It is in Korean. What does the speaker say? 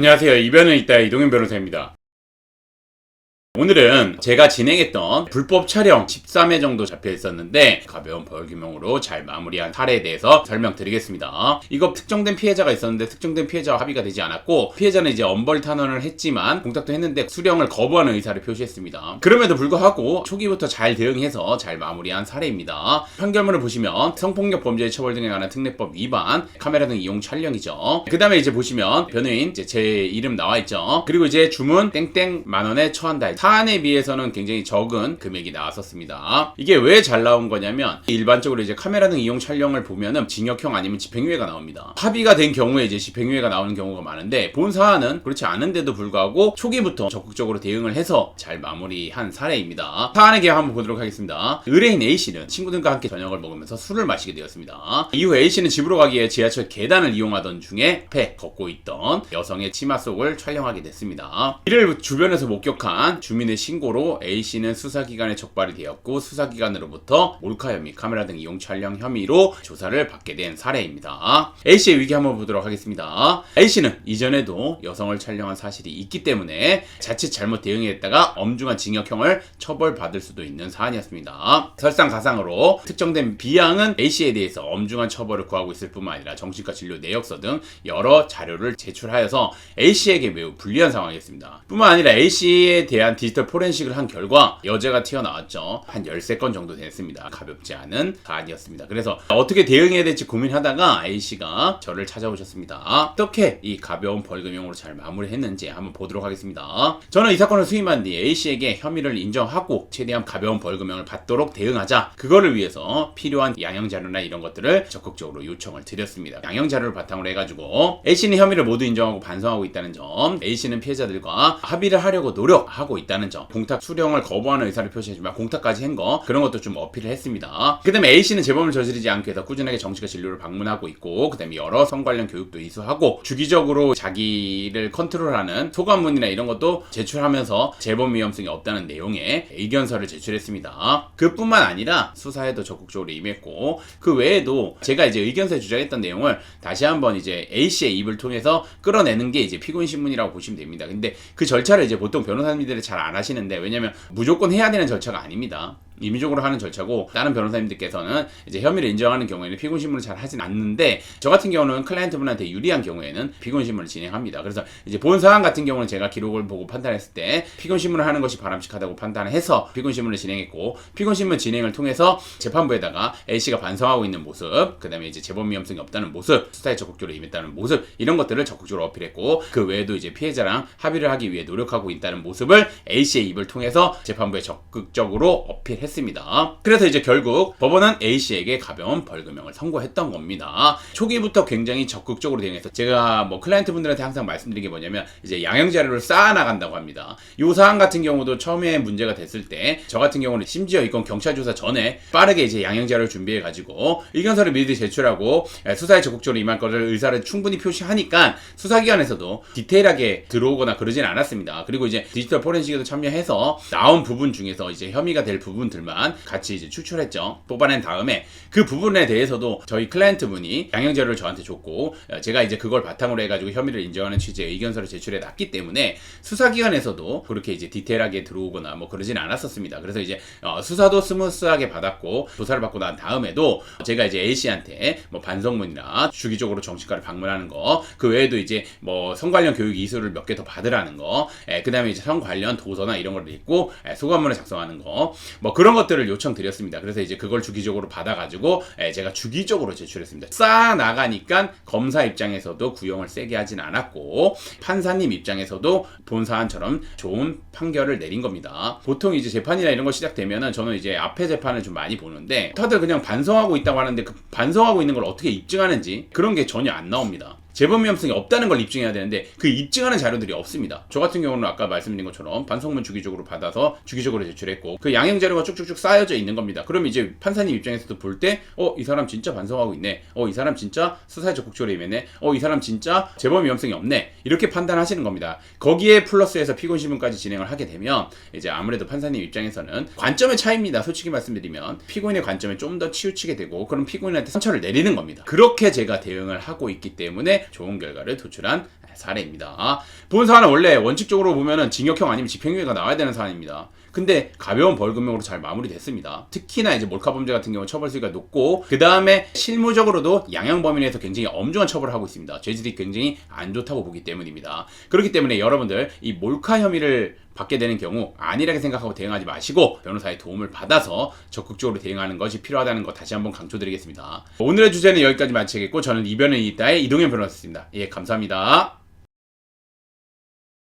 안녕하세요. 이변은 있다 이동현 변호사입니다. 오늘은 제가 진행했던 불법 촬영 13회 정도 잡혀 있었는데 가벼운 벌금형으로 잘 마무리한 사례에 대해서 설명드리겠습니다. 이거 특정된 피해자가 있었는데 특정된 피해자와 합의가 되지 않았고 피해자는 이제 엄벌 탄원을 했지만 공탁도 했는데 수령을 거부하는 의사를 표시했습니다. 그럼에도 불구하고 초기부터 잘 대응해서 잘 마무리한 사례입니다. 판결문을 보시면 성폭력 범죄의 처벌 등에 관한 특례법 위반, 카메라 등 이용 촬영이죠. 그 다음에 이제 보시면 변호인 이제 제 이름 나와 있죠. 그리고 이제 주문 땡땡 만원에 처한다. 사안에 비해서는 굉장히 적은 금액이 나왔었습니다. 이게 왜 잘 나온 거냐면 일반적으로 이제 카메라 등 이용 촬영을 보면은 징역형 아니면 집행유예가 나옵니다. 합의가 된 경우에 이제 집행유예가 나오는 경우가 많은데 본 사안은 그렇지 않은데도 불구하고 초기부터 적극적으로 대응을 해서 잘 마무리한 사례입니다. 사안의 개요 한번 보도록 하겠습니다. 의뢰인 A씨는 친구들과 함께 저녁을 먹으면서 술을 마시게 되었습니다. 이후 A씨는 집으로 가기 위해 지하철 계단을 이용하던 중에 앞에 걷고 있던 여성의 치마 속을 촬영하게 됐습니다. 이를 주변에서 목격한 주민의 신고로 A씨는 수사기관에 적발이 되었고 수사기관으로부터 몰카 혐의, 카메라 등 이용 촬영 혐의로 조사를 받게 된 사례입니다. A씨의 위기 한번 보도록 하겠습니다. A씨는 이전에도 여성을 촬영한 사실이 있기 때문에 자칫 잘못 대응했다가 엄중한 징역형을 처벌받을 수도 있는 사안이었습니다. 설상가상으로 특정된 B양은 A씨에 대해서 엄중한 처벌을 구하고 있을 뿐만 아니라 정신과 진료 내역서 등 여러 자료를 제출하여서 A씨에게 매우 불리한 상황이었습니다. 뿐만 아니라 A씨에 대한 디지털 포렌식을 한 결과 여죄가 튀어나왔죠. 한 13건 정도 됐습니다. 가볍지 않은 사안이었습니다. 그래서 어떻게 대응해야 될지 고민하다가 A씨가 저를 찾아오셨습니다. 어떻게 이 가벼운 벌금형으로 잘 마무리했는지 한번 보도록 하겠습니다. 저는 이 사건을 수임한 뒤 A씨에게 혐의를 인정하고 최대한 가벼운 벌금형을 받도록 대응하자 그거를 위해서 필요한 양형자료나 이런 것들을 적극적으로 요청을 드렸습니다. 양형자료를 바탕으로 해가지고 A씨는 혐의를 모두 인정하고 반성하고 있다는 점, A씨는 피해자들과 합의를 하려고 노력하고 있다는 점, 공탁 수령을 거부하는 의사를 표시하지만 공탁까지 한 거 그런 것도 좀 어필을 했습니다. 그 다음에 A씨는 재범을 저지르지 않기 위해서 꾸준하게 정신과 진료를 방문하고 있고 그 다음에 여러 성 관련 교육도 이수하고 주기적으로 자기를 컨트롤하는 소감문이나 이런 것도 제출하면서 재범 위험성이 없다는 내용의 의견서를 제출했습니다. 그뿐만 아니라 수사에도 적극적으로 임했고 그 외에도 제가 이제 의견서에 주장했던 내용을 다시 한번 이제 A씨의 입을 통해서 끌어내는 게 이제 피고인 신문이라고 보시면 됩니다. 근데 그 절차를 이제 보통 변호사님들이 잘 안 하시는데 왜냐면 무조건 해야 되는 절차가 아닙니다. 임의적으로 하는 절차고 다른 변호사님들께서는 이제 혐의를 인정하는 경우에는 피고인 신문을 잘 하진 않는데 저 같은 경우는 클라이언트분한테 유리한 경우에는 피고인 신문을 진행합니다. 그래서 이제 본 사안 같은 경우는 제가 기록을 보고 판단했을 때 피고인 신문을 하는 것이 바람직하다고 판단해서 피고인 신문을 진행했고 피고인 신문 진행을 통해서 재판부에다가 A씨가 반성하고 있는 모습, 그 다음에 이제 재범 위험성이 없다는 모습, 수사에 적극적으로 임했다는 모습 이런 것들을 적극적으로 어필했고 그 외에도 이제 피해자랑 합의를 하기 위해 노력하고 있다는 모습을 A씨의 입을 통해서 재판부에 적극적으로 어필했습니다. 그래서 이제 결국 법원은 A씨에게 가벼운 벌금형을 선고했던 겁니다. 초기부터 굉장히 적극적으로 대응해서 제가 뭐 클라이언트 분들한테 항상 말씀드린 게 뭐냐면 이제 양형 자료를 쌓아나간다고 합니다. 이 사안 같은 경우도 처음에 문제가 됐을 때 저 같은 경우는 심지어 이건 경찰 조사 전에 빠르게 이제 양형 자료를 준비해 가지고 의견서를 미리 제출하고 수사에 적극적으로 임할 것을 의사를 충분히 표시하니까 수사기관에서도 디테일하게 들어오거나 그러진 않았습니다. 그리고 이제 디지털 포렌식에도 참여해서 나온 부분 중에서 이제 혐의가 될 부분들만 같이 이제 추출했죠. 뽑아낸 다음에 그 부분에 대해서도 저희 클라이언트 분이 양형 자료를 저한테 줬고 제가 이제 그걸 바탕으로 해가지고 혐의를 인정하는 취지의 의견서를 제출해 놨기 때문에 수사기관에서도 그렇게 이제 디테일하게 들어오거나 뭐 그러진 않았었습니다. 그래서 이제 수사도 스무스하게 받았고 조사를 받고 난 다음에도 제가 이제 A씨한테 뭐 반성문이나 주기적으로 정신과를 방문하는 거, 그 외에도 이제 뭐 성 관련 교육 이수를 몇 개 더 받으라는 거, 그 다음에 이제 성 관련 도서나 이런 걸 읽고 소감문을 작성하는 거, 뭐 그런 것들을 요청드렸습니다. 그래서 이제 그걸 주기적으로 받아가지고 제가 주기적으로 제출했습니다. 쌓아 나가니까 검사 입장에서도 구형을 세게 하진 않았고 판사님 입장에서도 본 사안처럼 좋은 판결을 내린 겁니다. 보통 이제 재판이나 이런 거 시작되면은 저는 이제 앞에 재판을 좀 많이 보는데 다들 그냥 반성하고 있다고 하는데 그 반성하고 있는 걸 어떻게 입증하는지 그런 게 전혀 안 나옵니다. 재범 위험성이 없다는 걸 입증해야 되는데 그 입증하는 자료들이 없습니다. 저 같은 경우는 아까 말씀드린 것처럼 반성문 주기적으로 받아서 주기적으로 제출했고 그 양형 자료가 쭉쭉쭉 쌓여져 있는 겁니다. 그럼 이제 판사님 입장에서도 볼 때 이 사람 진짜 반성하고 있네, 이 사람 진짜 수사에 적극적으로 임했네, 이 사람 진짜 재범 위험성이 없네 이렇게 판단하시는 겁니다. 거기에 플러스해서 피고인 신문까지 진행을 하게 되면 이제 아무래도 판사님 입장에서는 관점의 차이입니다. 솔직히 말씀드리면 피고인의 관점에 좀 더 치우치게 되고 그럼 피고인한테 선처를 내리는 겁니다. 그렇게 제가 대응을 하고 있기 때문에 좋은 결과를 도출한 사례입니다. 본 사안은 원래 원칙적으로 보면은 징역형 아니면 집행유예가 나와야 되는 사안입니다. 근데 가벼운 벌금형으로 잘 마무리됐습니다. 특히나 이제 몰카범죄 같은 경우 처벌수위가 높고 그 다음에 실무적으로도 양형범위 내에서 굉장히 엄중한 처벌을 하고 있습니다. 죄질이 굉장히 안 좋다고 보기 때문입니다. 그렇기 때문에 여러분들 이 몰카 혐의를 받게 되는 경우 안일하게 생각하고 대응하지 마시고 변호사의 도움을 받아서 적극적으로 대응하는 것이 필요하다는 거 다시 한번 강조드리겠습니다. 오늘의 주제는 여기까지 마치겠고 저는 이변을 이따의 이동현 변호사였습니다. 예, 감사합니다.